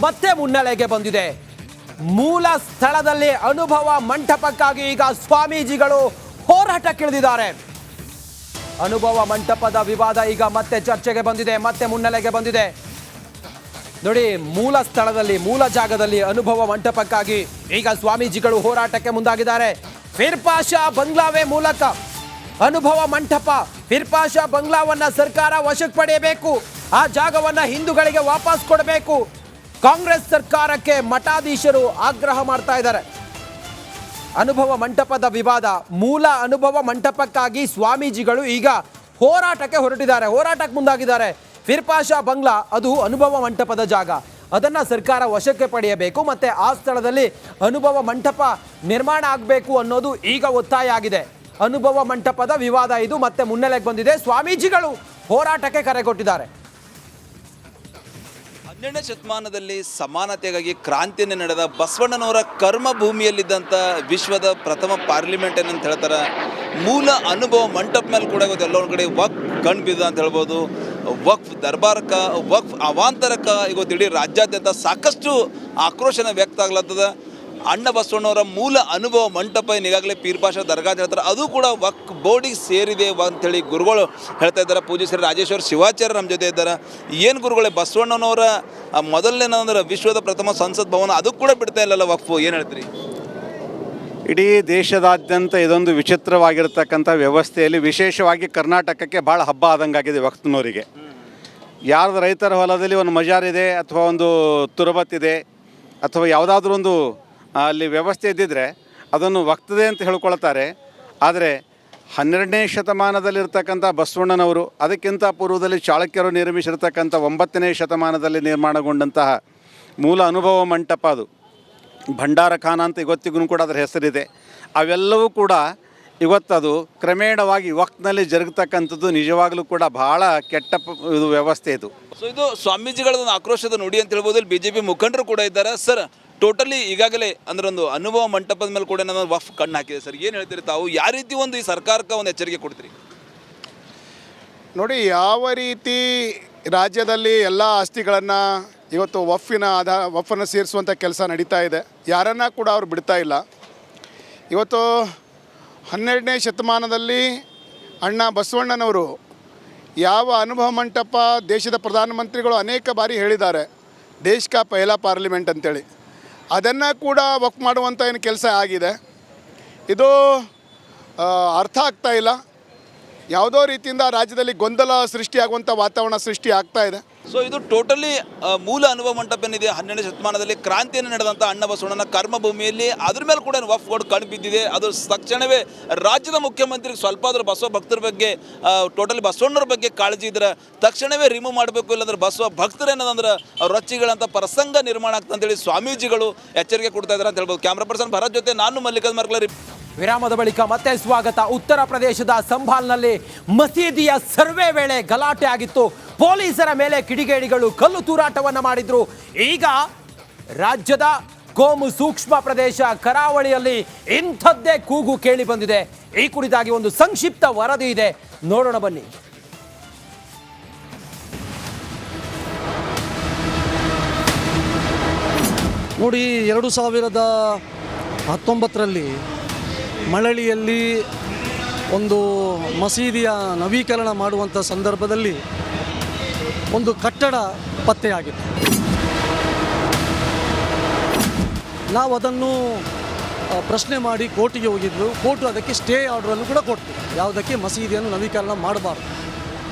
ಮತ್ತೆ ಮುನ್ನೆಲೆಗೆ ಬಂದಿದೆ. ಮೂಲ ಸ್ಥಳದಲ್ಲಿ ಅನುಭವ ಮಂಟಪಕ್ಕಾಗಿ ಈಗ ಸ್ವಾಮೀಜಿಗಳು ಹೋರಾಟಕ್ಕಿಳಿದಿದ್ದಾರೆ. ಅನುಭವ ಮಂಟಪದ ವಿವಾದ ಈಗ ಮತ್ತೆ ಚರ್ಚೆಗೆ ಬಂದಿದೆ, ಮತ್ತೆ ಮುನ್ನೆಲೆಗೆ ಬಂದಿದೆ. ನೋಡಿ, ಮೂಲ ಸ್ಥಳದಲ್ಲಿ ಮೂಲ ಜಾಗದಲ್ಲಿ ಅನುಭವ ಮಂಟಪಕ್ಕಾಗಿ ಈಗ ಸ್ವಾಮೀಜಿಗಳು ಹೋರಾಟಕ್ಕೆ ಮುಂದಾಗಿದ್ದಾರೆ. ಫಿರ್ಪಾಷಾ ಬಂಗ್ಲಾವೆ ಮೂಲಕ ಅನುಭವ ಮಂಟಪ, ಫಿರ್ಪಾಷಾ ಬಂಗ್ಲಾವನ್ನ ಸರ್ಕಾರ ವಶಕ್ಕೆ ಪಡೆಯಬೇಕು, ಆ ಜಾಗವನ್ನ ಹಿಂದೂಗಳಿಗೆ ವಾಪಸ್ ಕೊಡಬೇಕು. ಕಾಂಗ್ರೆಸ್ ಸರ್ಕಾರಕ್ಕೆ ಮಠಾಧೀಶರು ಆಗ್ರಹ ಮಾಡ್ತಾ ಇದ್ದಾರೆ. ಅನುಭವ ಮಂಟಪದ ವಿವಾದ, ಮೂಲ ಅನುಭವ ಮಂಟಪಕ್ಕಾಗಿ ಸ್ವಾಮೀಜಿಗಳು ಈಗ ಹೋರಾಟಕ್ಕೆ ಹೊರಟಿದ್ದಾರೆ, ಹೋರಾಟಕ್ಕೆ ಮುಂದಾಗಿದ್ದಾರೆ. ಫಿರ್ಪಾಷಾ ಬಂಗ್ಲಾ ಅದು ಅನುಭವ ಮಂಟಪದ ಜಾಗ, ಅದನ್ನು ಸರ್ಕಾರ ವಶಕ್ಕೆ ಪಡೆಯಬೇಕು, ಮತ್ತೆ ಆ ಸ್ಥಳದಲ್ಲಿ ಅನುಭವ ಮಂಟಪ ನಿರ್ಮಾಣ ಆಗಬೇಕು ಅನ್ನೋದು ಈಗ ಒತ್ತಾಯ ಆಗಿದೆ. ಅನುಭವ ಮಂಟಪದ ವಿವಾದ ಇದು ಮತ್ತೆ ಮುನ್ನೆಲೆಗೆ ಬಂದಿದೆ. ಸ್ವಾಮೀಜಿಗಳು ಹೋರಾಟಕ್ಕೆ ಕರೆ ಕೊಟ್ಟಿದ್ದಾರೆ. 12ನೇ ಶತಮಾನದಲ್ಲಿ ಸಮಾನತೆಗಾಗಿ ಕ್ರಾಂತಿಯನ್ನು ನಡೆದ ಬಸವಣ್ಣನವರ ಕರ್ಮಭೂಮಿಯಲ್ಲಿದ್ದಂಥ ವಿಶ್ವದ ಪ್ರಥಮ ಪಾರ್ಲಿಮೆಂಟ್ ಏನಂತ ಹೇಳ್ತಾರೆ. ಮೂಲ ಅನುಭವ ಮಂಟಪ ಮೇಲೆ ಕೂಡ ಇವತ್ತು ಎಲ್ಲ ಒಂದು ಕಡೆ ವಕ್ಫ್ ಕಣ್ ಬಿದ್ದ ಅಂತ ಹೇಳ್ಬೋದು. ವಕ್ಫ್ ದರ್ಬಾರಕ, ವಕ್ಫ್ ಅವಾಂತರಕ ಇವತ್ತು ಇಡೀ ರಾಜ್ಯಾದ್ಯಂತ ಸಾಕಷ್ಟು ಆಕ್ರೋಶನ ವ್ಯಕ್ತ ಆಗ್ಲತ್ತದ. ಅಣ್ಣ ಬಸವಣ್ಣವರ ಮೂಲ ಅನುಭವ ಮಂಟಪ ಈಗಾಗಲೇ ಪೀರ್ಪಾಷಾ ದರ್ಗಾ ಅಂತ ಹೇಳ್ತಾರೆ, ಅದು ಕೂಡ ವಕ್ಫ್ ಬೋರ್ಡಿಗೆ ಸೇರಿದೆ ಅಂಥೇಳಿ ಗುರುಗಳು ಹೇಳ್ತಾ ಇದ್ದಾರೆ. ಪೂಜ್ಯ ಶ್ರೀ ರಾಜೇಶ್ವರ ಶಿವಾಚಾರ್ಯ ನಮ್ಮ ಜೊತೆ ಇದ್ದಾರೆ. ಏನು ಗುರುಗಳೇ, ಬಸವಣ್ಣನವರ ಮೊದಲನೇನಂದ್ರೆ ವಿಶ್ವದ ಪ್ರಥಮ ಸಂಸತ್ ಭವನ ಅದು ಕೂಡ ಬಿಡ್ತಾ ಇಲ್ಲಲ್ಲ ವಕ್ಫು, ಏನು ಹೇಳ್ತೀರಿ? ಇಡೀ ದೇಶದಾದ್ಯಂತ ಇದೊಂದು ವಿಚಿತ್ರವಾಗಿರ್ತಕ್ಕಂಥ ವ್ಯವಸ್ಥೆಯಲ್ಲಿ ವಿಶೇಷವಾಗಿ ಕರ್ನಾಟಕಕ್ಕೆ ಭಾಳ ಹಬ್ಬ ಆದಂಗಾಗಿದೆ ವಕ್ಫ್ನವರಿಗೆ. ಯಾರ್ದು ರೈತರ ಹೊಲದಲ್ಲಿ ಒಂದು ಮಜಾರಿದೆ ಅಥವಾ ಒಂದು ತುರಬತ್ತಿದೆ ಅಥವಾ ಯಾವುದಾದ್ರೂ ಒಂದು ಅಲ್ಲಿ ವ್ಯವಸ್ಥೆ ಇದ್ದಿದ್ದರೆ ಅದನ್ನು ವಕ್ತದೆ ಅಂತ ಹೇಳ್ಕೊಳ್ತಾರೆ. ಆದರೆ 12ನೇ ಶತಮಾನದಲ್ಲಿರ್ತಕ್ಕಂಥ ಬಸವಣ್ಣನವರು, ಅದಕ್ಕಿಂತ ಪೂರ್ವದಲ್ಲಿ ಚಾಳುಕ್ಯರು ನಿರ್ಮಿಸಿರ್ತಕ್ಕಂಥ 9ನೇ ಶತಮಾನದಲ್ಲಿ ನಿರ್ಮಾಣಗೊಂಡಂತಹ ಮೂಲ ಅನುಭವ ಮಂಟಪ, ಅದು ಭಂಡಾರಖಾನ ಅಂತ ಇವತ್ತಿಗೂ ಕೂಡ ಅದರ ಹೆಸರಿದೆ. ಅವೆಲ್ಲವೂ ಕೂಡ ಇವತ್ತದು ಕ್ರಮೇಣವಾಗಿ ವಕ್ತ್ನಲ್ಲಿ ಜರುಗತಕ್ಕಂಥದ್ದು ನಿಜವಾಗಲೂ ಕೂಡ ಭಾಳ ಕೆಟ್ಟ ಇದು ವ್ಯವಸ್ಥೆ ಇದು. ಸೊ ಇದು ಸ್ವಾಮೀಜಿಗಳದೊಂದು ಆಕ್ರೋಶದ ನುಡಿ ಅಂತ ಹೇಳ್ಬೋದು. ಇಲ್ಲಿ BJP ಮುಖಂಡರು ಕೂಡ ಇದ್ದಾರೆ. ಸರ್, ಟೋಟಲಿ ಈಗಾಗಲೇ ಅಂದ್ರೆ ಒಂದು ಅನುಭವ ಮಂಟಪದ ಮೇಲೆ ಕೂಡ ನಾನು ವಕ್ಫ್ ಕಣ್ಣು ಹಾಕಿದೆ ಸರ್, ಏನು ಹೇಳ್ತೀರಿ ತಾವು? ಯಾವ ರೀತಿ ಒಂದು ಈ ಸರ್ಕಾರಕ್ಕೆ ಒಂದು ಎಚ್ಚರಿಕೆ ಕೊಡ್ತೀರಿ? ನೋಡಿ, ಯಾವ ರೀತಿ ರಾಜ್ಯದಲ್ಲಿ ಎಲ್ಲ ಆಸ್ತಿಗಳನ್ನು ಇವತ್ತು ವಫನ್ನು ಸೇರಿಸುವಂಥ ಕೆಲಸ ನಡೀತಾ ಇದೆ, ಯಾರನ್ನ ಕೂಡ ಅವ್ರು ಬಿಡ್ತಾ ಇಲ್ಲ. ಇವತ್ತು 12ನೇ ಶತಮಾನದಲ್ಲಿ ಅಣ್ಣ ಬಸವಣ್ಣನವರು ಯಾವ ಅನುಭವ ಮಂಟಪ, ದೇಶದ ಪ್ರಧಾನಮಂತ್ರಿಗಳು ಅನೇಕ ಬಾರಿ ಹೇಳಿದ್ದಾರೆ, ದೇಶ ಕಾ ಪಹಲಾ ಪಾರ್ಲಿಮೆಂಟ್ ಅಂತೇಳಿ, ಅದನ್ನು ಕೂಡ ವಕ್ಫ್ ಮಾಡುವಂಥ ಏನು ಕೆಲಸ ಆಗಿದೆ. ಇದು ಅರ್ಥ ಆಗ್ತಾ ಇಲ್ಲ. ಯಾವುದೋ ರೀತಿಯಿಂದ ರಾಜ್ಯದಲ್ಲಿ ಗೊಂದಲ ಸೃಷ್ಟಿಯಾಗುವಂಥ ವಾತಾವರಣ ಸೃಷ್ಟಿ ಆಗ್ತಾ ಇದೆ. ಸೊ ಇದು ಟೋಟಲಿ ಮೂಲ ಅನುಭವ ಮಂಟಪ ಏನಿದೆ 12ನೇ ಶತಮಾನದಲ್ಲಿ ಕ್ರಾಂತಿಯನ್ನು ನಡೆದಂಥ ಅಣ್ಣ ಬಸವಣ್ಣನ ಕರ್ಮಭೂಮಿಯಲ್ಲಿ ಅದ್ರ ಮೇಲೆ ಕೂಡ ವಕ್ಫ್ ಬೋರ್ಡ್ ಕಣ್ಣು ಬಿದ್ದಿದೆ. ಅದು ತಕ್ಷಣವೇ ರಾಜ್ಯದ ಮುಖ್ಯಮಂತ್ರಿಗೆ ಸ್ವಲ್ಪ ಆದರೂ ಬಸವ ಭಕ್ತರ ಬಗ್ಗೆ, ಟೋಟಲಿ ಬಸವಣ್ಣರ ಬಗ್ಗೆ ಕಾಳಜಿ ಇದ್ರೆ ತಕ್ಷಣವೇ ರಿಮೂವ್ ಮಾಡಬೇಕು, ಇಲ್ಲಾಂದ್ರೆ ಬಸವ ಭಕ್ತರು ಏನದಂದ್ರೆ ರೊಚ್ಚಿಗಳಂತ ಪ್ರಸಂಗ ನಿರ್ಮಾಣ ಆಗ್ತದೆ ಅಂತೇಳಿ ಸ್ವಾಮೀಜಿಗಳು ಎಚ್ಚರಿಕೆ ಕೊಡ್ತಾ ಇದ್ದಾರೆ ಅಂತ ಹೇಳ್ಬೋದು. ಕ್ಯಾಮ್ರಾ ಪರ್ಸನ್ ಭರತ್ ಜೊತೆ ನಾನು ಮಲ್ಲಿಕಾರ್ಜುನ ಮರ್ಕಲರಿ. ವಿರಾಮದ ಬಳಿಕ ಮತ್ತೆ ಸ್ವಾಗತ. ಉತ್ತರ ಪ್ರದೇಶದ ಸಂಭಾಲ್ನಲ್ಲಿ ಮಸೀದಿಯ ಸರ್ವೆ ವೇಳೆ ಗಲಾಟೆ ಆಗಿತ್ತು. ಪೊಲೀಸರ ಮೇಲೆ ಕಿಡಿಗೇಡಿಗಳು ಕಲ್ಲು ತೂರಾಟವನ್ನು ಮಾಡಿದ್ರು. ಈಗ ರಾಜ್ಯದ ಕೋಮು ಸೂಕ್ಷ್ಮ ಪ್ರದೇಶ ಕರಾವಳಿಯಲ್ಲಿ ಇಂಥದ್ದೇ ಕೂಗು ಕೇಳಿ ಬಂದಿದೆ. ಈ ಕುರಿತಾಗಿ ಒಂದು ಸಂಕ್ಷಿಪ್ತ ವರದಿ ಇದೆ, ನೋಡೋಣ ಬನ್ನಿ. ನೋಡಿ, 2019ರಲ್ಲಿ ಮಳಲಿಯಲ್ಲಿ ಒಂದು ಮಸೀದಿಯ ನವೀಕರಣ ಮಾಡುವಂಥ ಸಂದರ್ಭದಲ್ಲಿ ಒಂದು ಕಟ್ಟಡ ಪತ್ತೆಯಾಗಿತ್ತು. ನಾವು ಅದನ್ನು ಪ್ರಶ್ನೆ ಮಾಡಿ ಕೋರ್ಟಿಗೆ ಹೋಗಿದ್ದರು. ಕೋರ್ಟು ಅದಕ್ಕೆ ಸ್ಟೇ ಆರ್ಡರನ್ನು ಕೂಡ ಕೊಟ್ಟು, ಯಾವುದಕ್ಕೆ ಮಸೀದಿಯನ್ನು ನವೀಕರಣ ಮಾಡಬಾರ್ದು.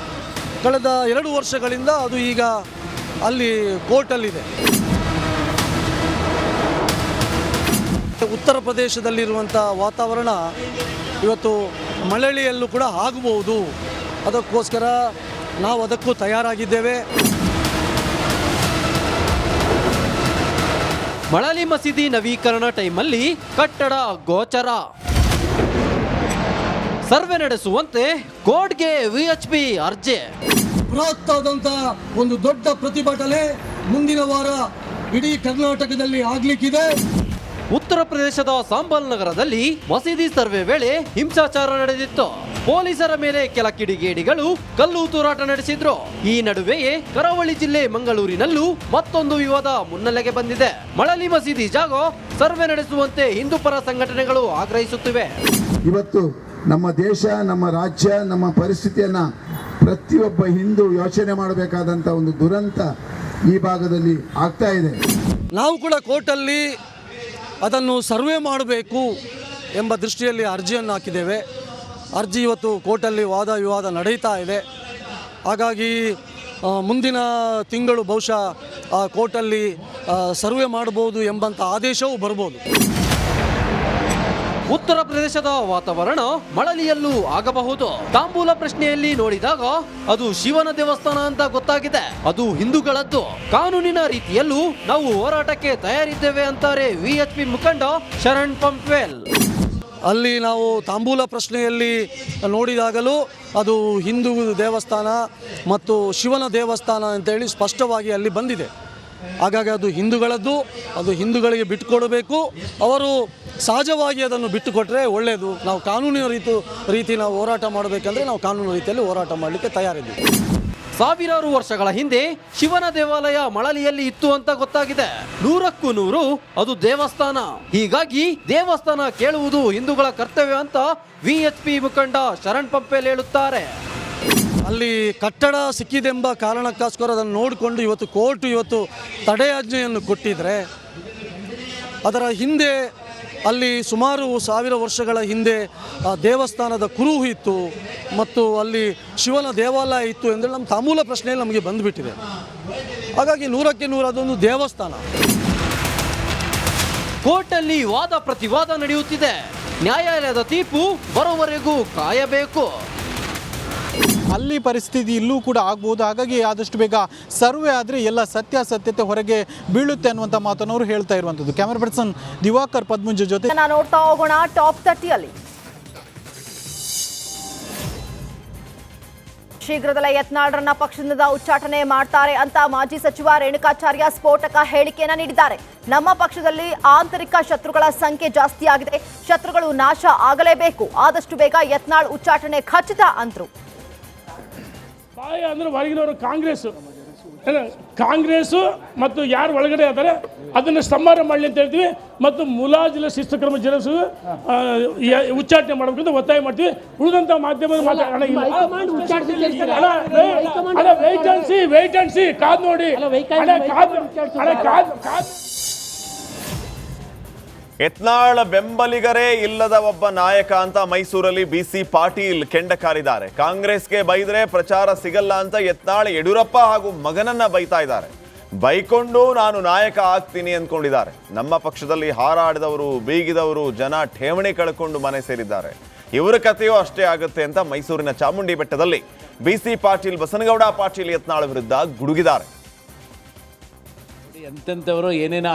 ಕಳೆದ 2 ವರ್ಷಗಳಿಂದ ಅದು ಈಗ ಅಲ್ಲಿ ಕೋರ್ಟಲ್ಲಿದೆ. ಉತ್ತರ ಪ್ರದೇಶದಲ್ಲಿರುವಂಥ ವಾತಾವರಣ ಇವತ್ತು ಮಳಲಿಯಲ್ಲೂ ಕೂಡ ಆಗಬಹುದು. ಅದಕ್ಕೋಸ್ಕರ ನಾವು ಅದಕ್ಕೂ ತಯಾರಾಗಿದ್ದೇವೆ. ಮಳಲಿ ಮಸೀದಿ ನವೀಕರಣ ಟೈಮಲ್ಲಿ ಕಟ್ಟಡ ಗೋಚರ, ಸರ್ವೆ ನಡೆಸುವಂತೆ ಕೋರ್ಟ್ಗೆ VHP ಅರ್ಜಿ. ಬೃಹತ್ತಾದಂಥ ಒಂದು ದೊಡ್ಡ ಪ್ರತಿಭಟನೆ ಮುಂದಿನ ವಾರ ಇಡೀ ಕರ್ನಾಟಕದಲ್ಲಿ ಆಗಲಿಕ್ಕಿದೆ. ಉತ್ತರ ಪ್ರದೇಶದ ಸಾಂಬಲ್ ನಗರದಲ್ಲಿ ಮಸೀದಿ ಸರ್ವೆ ವೇಳೆ ಹಿಂಸಾಚಾರ ನಡೆದಿತ್ತು. ಪೊಲೀಸರ ಮೇಲೆ ಕೆಲ ಕಿಡಿಗೇಡಿಗಳು ಕಲ್ಲು ತೂರಾಟ ನಡೆಸಿದ್ರು. ಈ ನಡುವೆಯೇ ಕರಾವಳಿ ಜಿಲ್ಲೆ ಮಂಗಳೂರಿನಲ್ಲೂ ಮತ್ತೊಂದು ವಿವಾದ ಮುನ್ನೆಲೆಗೆ ಬಂದಿದೆ. ಮಳಲಿ ಮಸೀದಿ ಜಾಗ ಸರ್ವೆ ನಡೆಸುವಂತೆ ಹಿಂದೂ ಪರ ಸಂಘಟನೆಗಳು ಆಗ್ರಹಿಸುತ್ತಿವೆ. ಇವತ್ತು ನಮ್ಮ ದೇಶ, ನಮ್ಮ ರಾಜ್ಯ, ನಮ್ಮ ಪರಿಸ್ಥಿತಿಯನ್ನ ಪ್ರತಿಯೊಬ್ಬ ಹಿಂದೂ ಯೋಚನೆ ಮಾಡಬೇಕಾದಂಥ ಒಂದು ದುರಂತ ಈ ಭಾಗದಲ್ಲಿ ಆಗ್ತಾ ಇದೆ. ನಾವು ಕೂಡ ಕೋರ್ಟಲ್ಲಿ ಅದನ್ನು ಸರ್ವೆ ಮಾಡಬೇಕು ಎಂಬ ದೃಷ್ಟಿಯಲ್ಲಿ ಅರ್ಜಿಯನ್ನು ಹಾಕಿದ್ದೇವೆ. ಅರ್ಜಿ ಇವತ್ತು ಕೋರ್ಟಲ್ಲಿ ವಾದ ವಿವಾದ ನಡೀತಾ ಇದೆ. ಹಾಗಾಗಿ ಮುಂದಿನ ತಿಂಗಳು ಬಹುಶಃ ಕೋರ್ಟಲ್ಲಿ ಸರ್ವೆ ಮಾಡಬಹುದು ಎಂಬಂಥ ಆದೇಶವೂ ಬರ್ಬೋದು. ಉತ್ತರ ಪ್ರದೇಶದ ವಾತಾವರಣ ಮಳಲಿಯಲ್ಲೂ ಆಗಬಹುದು. ತಾಂಬೂಲ ಪ್ರಶ್ನೆಯಲ್ಲಿ ನೋಡಿದಾಗ ಅದು ಶಿವನ ದೇವಸ್ಥಾನ ಅಂತ ಗೊತ್ತಾಗಿದೆ, ಅದು ಹಿಂದೂಗಳದ್ದು. ಕಾನೂನಿನ ರೀತಿಯಲ್ಲೂ ನಾವು ಹೋರಾಟಕ್ಕೆ ತಯಾರಿದ್ದೇವೆ ಅಂತಾರೆ ವಿಎಚ್ಪಿ ಮುಖಂಡ ಶರಣ್ ಪಂಪ್ವೆಲ್. ಅಲ್ಲಿ ನಾವು ತಾಂಬೂಲ ಪ್ರಶ್ನೆಯಲ್ಲಿ ನೋಡಿದಾಗಲೂ ಅದು ಹಿಂದೂ ದೇವಸ್ಥಾನ ಮತ್ತು ಶಿವನ ದೇವಸ್ಥಾನ ಅಂತೇಳಿ ಸ್ಪಷ್ಟವಾಗಿ ಅಲ್ಲಿ ಬಂದಿದೆ. ಹಾಗಾಗಿ ಅದು ಹಿಂದೂಗಳದ್ದು, ಅದು ಹಿಂದೂಗಳಿಗೆ ಬಿಟ್ಟುಕೊಡಬೇಕು. ಅವರು ಸಹಜವಾಗಿ ಅದನ್ನು ಬಿಟ್ಟುಕೊಟ್ರೆ ಒಳ್ಳೆಯದು. ನಾವು ಕಾನೂನಿನ ರೀತಿ ನಾವು ಹೋರಾಟ ಮಾಡಬೇಕಂದ್ರೆ ನಾವು ಕಾನೂನು ರೀತಿಯಲ್ಲಿ ಹೋರಾಟ ಮಾಡಲಿಕ್ಕೆ ತಯಾರಿದ್ದೀವಿ. ಸಾವಿರಾರು ವರ್ಷಗಳ ಹಿಂದೆ ಶಿವನ ದೇವಾಲಯ ಮಳಲಿಯಲ್ಲಿ ಇತ್ತು ಅಂತ ಗೊತ್ತಾಗಿದೆ. 100ಕ್ಕೂ 100 ಅದು ದೇವಸ್ಥಾನ. ಹೀಗಾಗಿ ದೇವಸ್ಥಾನ ಕೇಳುವುದು ಹಿಂದೂಗಳ ಕರ್ತವ್ಯ ಅಂತ ವಿಎಚ್ಪಿ ಮುಖಂಡ ಶರಣ್ ಪಂಪೇಲ್ ಹೇಳುತ್ತಾರೆ. ಅಲ್ಲಿ ಕಟ್ಟಡ ಸಿಕ್ಕಿದೆಂಬ ಕಾರಣಕ್ಕೋಸ್ಕರ ಅದನ್ನು ನೋಡಿಕೊಂಡು ಇವತ್ತು ಕೋರ್ಟ್ ತಡೆಯಾಜ್ಞೆಯನ್ನು ಕೊಟ್ಟಿದ್ರೆ, ಅದರ ಹಿಂದೆ ಅಲ್ಲಿ ಸುಮಾರು 1000 ವರ್ಷಗಳ ಹಿಂದೆ ದೇವಸ್ಥಾನದ ಕುರುಹು ಇತ್ತು ಮತ್ತು ಅಲ್ಲಿ ಶಿವನ ದೇವಾಲಯ ಇತ್ತು ಎಂದರೆ ನಮ್ಮ ತಾಂಬೂಲ ಪ್ರಶ್ನೆಯಲ್ಲಿ ನಮಗೆ ಬಂದುಬಿಟ್ಟಿದೆ. ಹಾಗಾಗಿ 100ಕ್ಕೆ 100 ಅದೊಂದು ದೇವಸ್ಥಾನ. ಕೋರ್ಟಲ್ಲಿ ವಾದ ಪ್ರತಿವಾದ ನಡೆಯುತ್ತಿದೆ. ನ್ಯಾಯಾಲಯದ ತೀರ್ಪು ಬರೋವರೆಗೂ ಕಾಯಬೇಕು. ಅಲ್ಲಿ ಪರಿಸ್ಥಿತಿ ಇಲ್ಲೂ ಕೂಡ ಆಗ್ಬೋದು. ಹಾಗಾಗಿ ಆದಷ್ಟು ಬೇಗ ಸರ್ವೆ ಆದರೆ ಎಲ್ಲ ಸತ್ಯಾಸತ್ಯತೆ ಹೊರಗೆ ಬೀಳುತ್ತೆ ಅನ್ನುವಂಥ ಮಾತನ್ನು ಅವರು ಹೇಳ್ತಾ ಇರುವಂಥದ್ದು. ಕ್ಯಾಮರಾ ಪರ್ಸನ್ ದಿವಾಕರ್ ಪದ್ಮುಂಜ ಜೊತೆ ನೋಡ್ತಾ ಹೋಗೋಣ ಟಾಪ್ 30ಯಲ್ಲಿ. ಶೀಘ್ರದಲ್ಲೇ ಯತ್ನಾಳ್ರನ್ನ ಪಕ್ಷದಿಂದ ಉಚ್ಚಾಟನೆ ಮಾಡ್ತಾರೆ ಅಂತ ಮಾಜಿ ಸಚಿವ ರೇಣುಕಾಚಾರ್ಯ ಸ್ಫೋಟಕ ಹೇಳಿಕೆಯನ್ನ ನೀಡಿದ್ದಾರೆ. ನಮ್ಮ ಪಕ್ಷದಲ್ಲಿ ಆಂತರಿಕ ಶತ್ರುಗಳ ಸಂಖ್ಯೆ ಜಾಸ್ತಿ ಆಗಿದೆ, ಶತ್ರುಗಳು ನಾಶ ಆಗಲೇಬೇಕು, ಆದಷ್ಟು ಬೇಗ ಯತ್ನಾಳ್ ಉಚ್ಚಾಟನೆ ಖಚಿತ ಅಂದ್ರು. ಬಾಯ ಅಂದ್ರೆ ಹೊರಗಿನವರು ಕಾಂಗ್ರೆಸ್ಸು ಮತ್ತು ಯಾರು ಒಳಗಡೆ ಇದ್ದಾರೆ ಅದನ್ನು ಸಂಹಾರ ಮಾಡಲಿ ಅಂತ ಹೇಳ್ತೀವಿ. ಮತ್ತು ಮುಲಾಜಿಲ ಶಿಸ್ತು ಕ್ರಮ ಜರುಗಿಸಿ ಉಚ್ಚಾಟನೆ ಮಾಡಬೇಕು ಅಂತ ಒತ್ತಾಯ ಮಾಡ್ತೀವಿ. ಉಳಿದಂಥ ಮಾಧ್ಯಮದ ವೇಟ್ ಅಂಡ್ ಸಿ ಕಾದ್ ನೋಡಿ. ಯತ್ನಾಳ್ ಬೆಂಬಲಿಗರೇ ಇಲ್ಲದ ಒಬ್ಬ ನಾಯಕ ಅಂತ ಮೈಸೂರಲ್ಲಿ ಬಿಸಿ ಪಾಟೀಲ್ ಕೆಂಡ ಕಾರಿದ್ದಾರೆ. ಕಾಂಗ್ರೆಸ್ಗೆ ಬೈದ್ರೆ ಪ್ರಚಾರ ಸಿಗಲ್ಲ ಅಂತ ಯತ್ನಾಳ್ ಯಡಿಯೂರಪ್ಪ ಹಾಗೂ ಮಗನನ್ನ ಬೈತಾ ಇದ್ದಾರೆ. ಬೈಕೊಂಡು ನಾನು ನಾಯಕ ಆಗ್ತೀನಿ ಅಂದ್ಕೊಂಡಿದ್ದಾರೆ. ನಮ್ಮ ಪಕ್ಷದಲ್ಲಿ ಹಾರಾಡಿದವರು, ಬೀಗಿದವರು, ಜನ ಠೇವಣಿ ಕಳ್ಕೊಂಡು ಮನೆ ಸೇರಿದ್ದಾರೆ. ಇವರ ಕಥೆಯೂ ಅಷ್ಟೇ ಆಗುತ್ತೆ ಅಂತ ಮೈಸೂರಿನ ಚಾಮುಂಡಿ ಬೆಟ್ಟದಲ್ಲಿ ಬಿಸಿ ಪಾಟೀಲ್ ಬಸನಗೌಡ ಪಾಟೀಲ್ ಯತ್ನಾಳ್ ವಿರುದ್ಧ ಗುಡುಗಿದ್ದಾರೆ. ಎಂತೆಂಥವರು ಏನೇನೋ